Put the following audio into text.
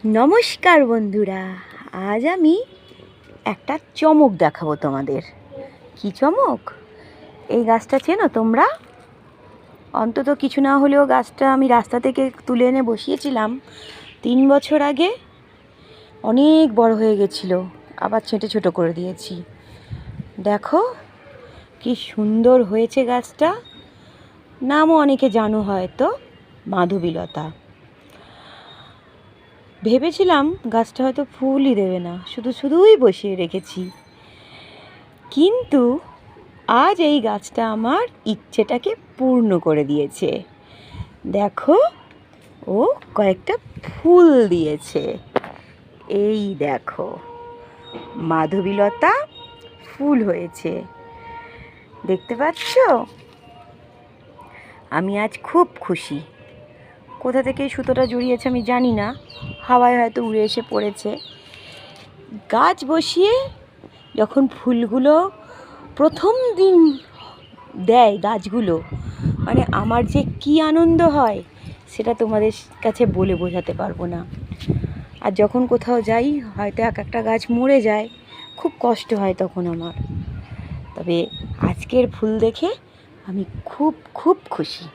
নমস্কার বন্ধুরা, আজ আমি একটা চমক দেখাবো তোমাদের। কি চমক? এই গাছটা চেনো তোমরা? অন্তত কিছু না হলেও গাছটা আমি রাস্তা থেকে তুলে এনে বসিয়েছিলাম 3 বছর আগে। অনেক বড় হয়ে গেছিলো, আবার ছেঁটে ছোটো করে দিয়েছি। দেখো কি সুন্দর হয়েছে গাছটা। নামও অনেকে জানো হয়তো, মাধবীলতা। ভেবেছিলাম গাছটা হয়তো ফুলই দেবে না, শুধুই বসিয়ে রেখেছি, কিন্তু আজ এই গাছটা আমার ইচ্ছেটাকে পূর্ণ করে দিয়েছে। দেখো, ও কয়েকটা ফুল দিয়েছে। এই দেখো, মাধবীলতা ফুল হয়েছে, দেখতে পাচ্ছ? আমি আজ খুব খুশি। কোথা থেকে সুতোটা জড়িয়েছে আমি জানি না, হাওয়ায় হয়তো উড়ে এসে পড়েছে। গাছ বসিয়ে যখন ফুলগুলো প্রথম দিন দেয় গাছগুলো, মানে আমার যে কি আনন্দ হয় সেটা তোমাদের কাছে বলে বোঝাতে পারবো না। আর যখন কোথাও যাই, হয়তো এক একটা গাছ মরে যায়, খুব কষ্ট হয় তখন আমার। তবে আজকের ফুল দেখে আমি খুব খুশি।